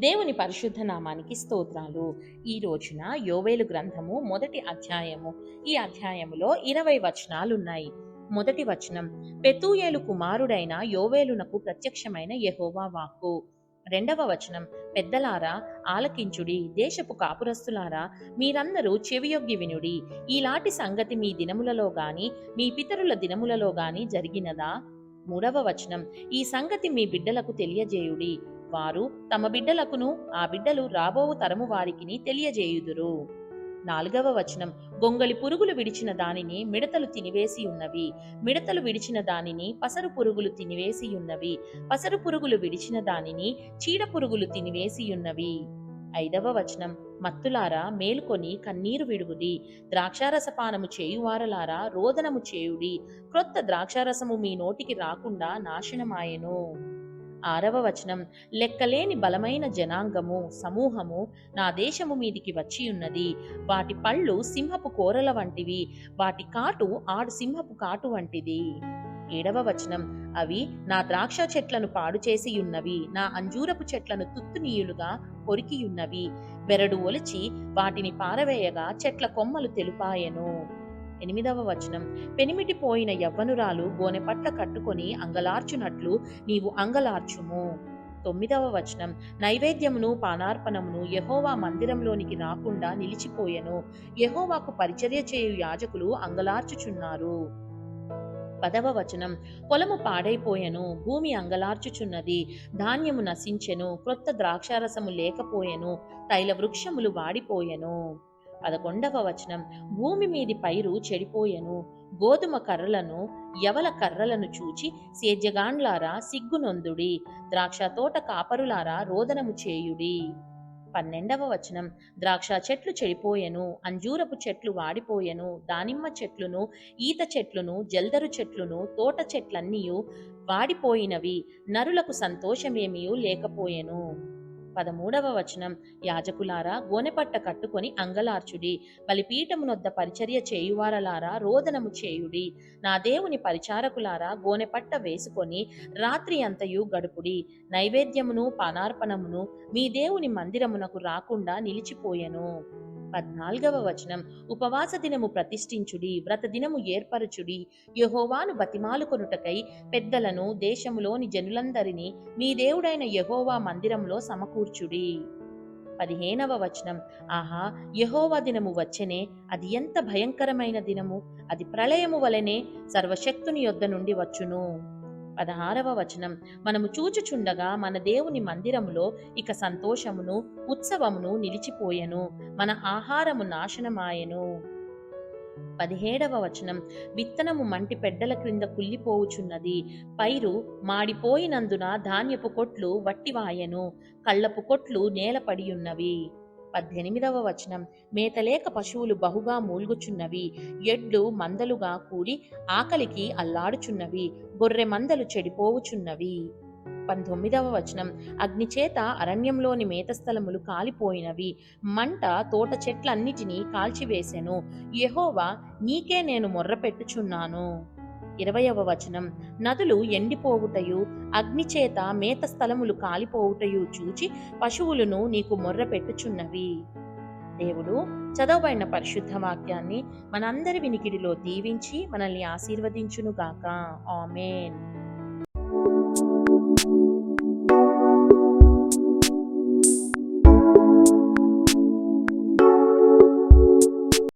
దేవుని పరిశుద్ధ నామానికి స్తోత్రాలు. ఈ రోజున యోవేలు గ్రంథము మొదటి అధ్యాయము. ఈ అధ్యాయములో 20 వచనాలున్నాయి. మొదటి వచనం, పెతూయేలు కుమారుడైన యోవేలునకు ప్రత్యక్షమైన యెహోవా వాక్కు. రెండవ వచనం, పెద్దలారా ఆలకించుడి, దేశపు కాపురస్తులారా మీరందరూ చెవియొగ్గి వినుడి. ఈలాటి సంగతి మీ దినములలో గాని మీ పితరుల దినములలో గాని జరిగినదా? మూడవ వచనం, ఈ సంగతి మీ బిడ్డలకు తెలియజేయుడి, వారు తమ బిడ్డలకును ఆ బిడ్డలు రాబోవు తరము వారికిని తెలియజేయుదురు. నాలుగవ వచనం, గొంగళి పురుగులు విడిచిన దానిని మిడతలు తినివేసి ఉన్నవి, మిడతలు విడిచిన దానిని పసరు పురుగులు తినివేసి ఉన్నవి, పసరు పురుగులు విడిచిన దానిని చీడ పురుగులు తినివేసి ఉన్నవి. ఐదవ వచనం, మత్తులారా మేలుకొని కన్నీరు విడుగుడి, ద్రాక్షారసపానము చేయువారలారా రోదనము చేయుడి, క్రొత్త ద్రాక్షారసము మీ నోటికి రాకుండా నాశనమాయెను. ఆరవ వచనం, లెక్కలేని బలమైన జనాంగము సమూహము నా దేశము మీదికి వచ్చి ఉన్నది, వాటి పళ్ళు సింహపు కోరల వంటివి, వాటి కాటు ఆడు సింహపు కాటు వంటిది. ఏడవ వచనం, అవి నా ద్రాక్ష చెట్లను పాడు చేసి ఉన్నవి, నా అంజూరపు చెట్లను తుత్తునీయులుగా కొరికియున్నవి, బెరడు ఒలిచి వాటిని పారవేయగా చెట్ల కొమ్మలు తెలుపాయెను. ఎనిమిదవ వచనం, పెనిమిటిపోయిన యవ్వనురాలు గోనెపట్ల కట్టుకొని అంగలార్చునట్లు నీవు అంగలార్చుము. తొమ్మిదవ వచనం, నైవేద్యమును పానార్పణమును యెహోవా మందిరంలోనికి రాకుండా నిలిచిపోయెను, యెహోవాకు పరిచర్య చేయు యాజకులు అంగలార్చుచున్నారు. పదవ వచనం, పొలము పాడైపోయెను, భూమి అంగలార్చుచున్నది, ధాన్యము నశించెను, క్రొత్త ద్రాక్షారసము లేకపోయెను, తైల వృక్షములు వాడిపోయెను. 11వ వచనం, భూమి మీది పైరు చెడిపోయెను, గోధుమ కర్రలను యవల కర్రలను చూచి సేద్యగాండ్లారా సిగ్గునొందుడి, ద్రాక్ష తోట కాపరులారా రోదనము చేయుడి. 12వ వచనం, ద్రాక్ష చెట్లు చెడిపోయెను, అంజూరపు చెట్లు వాడిపోయెను, దానిమ్మ చెట్లును ఈత చెట్లును జల్దరు చెట్లును తోట చెట్లన్నీయు వాడిపోయినవి, నరులకు సంతోషమేమియూ లేకపోయెను. 13వ వచనం, యాజకులారా గోనెపట్ట కట్టుకొని అంగలార్చుడి, బలిపీఠమునొద్ద పరిచర్య చేయువారలారా రోదనము చేయుడి, నా దేవుని పరిచారకులారా గోనెపట్ట వేసుకొని రాత్రి అంతయు గడుపుడి, నైవేద్యమును పానార్పణమును మీ దేవుని మందిరమునకు రాకుండా నిలిచిపోయెను. 14వ వచనం, ఉపవాస దినము ప్రతిష్ఠించుడి, వ్రత దినము ఏర్పరచుడి, యెహోవాను బతిమాలుకొనుటకై పెద్దలను దేశములోని జనులందరినీ మీ దేవుడైన యెహోవా మందిరంలో సమకూర్చుడి. 15వ వచనం, ఆహా యెహోవా దినము వచ్చెనే, అది ఎంత భయంకరమైన దినము, అది ప్రళయము వలెనే సర్వశక్తుని యొద్ద నుండి వచ్చును. 16వ వచనం, మనము చూచుచుండగా మన దేవుని మందిరములో ఇక సంతోషమును ఉత్సవమును నిలిచిపోయెను, మన ఆహారము నాశనమాయెను. 17వ వచనం, విత్తనము మంటి పెడ్డల క్రింద కుళ్ళిపోవుచున్నది, పైరు మాడిపోయినందున ధాన్యపు కొట్లు వట్టివాయెను, కళ్ళపు కొట్లు నేలపడియున్నవి. 18వ వచనం, మేతలేక పశువులు బహుగా మూల్గుచున్నవి, ఎడ్లు మందలుగా కూడి ఆకలికి అల్లాడుచున్నవి, గొర్రె మందలు చెడిపోవుచున్నవి. 19వ వచనం, అగ్నిచేత అరణ్యంలోని మేతస్థలములు కాలిపోయినవి, మంట తోట చెట్లన్నిటినీ కాల్చివేసెను, యెహోవా నీకే నేను మొర్రపెట్టుచున్నాను. 20వ వచనం, నదులు ఎండిపోవుటయు అగ్నిచేత మేత స్థలములు కాలిపోవుటయు చూచి పశువులను నీకు మొర్రపెట్టుచున్నవి. దేవుడు చదవబడిన పరిశుద్ధ వాక్యాన్ని మనందరి వినికిడిలో దీవించి మనల్ని ఆశీర్వదించునుగాక. ఆమేన్.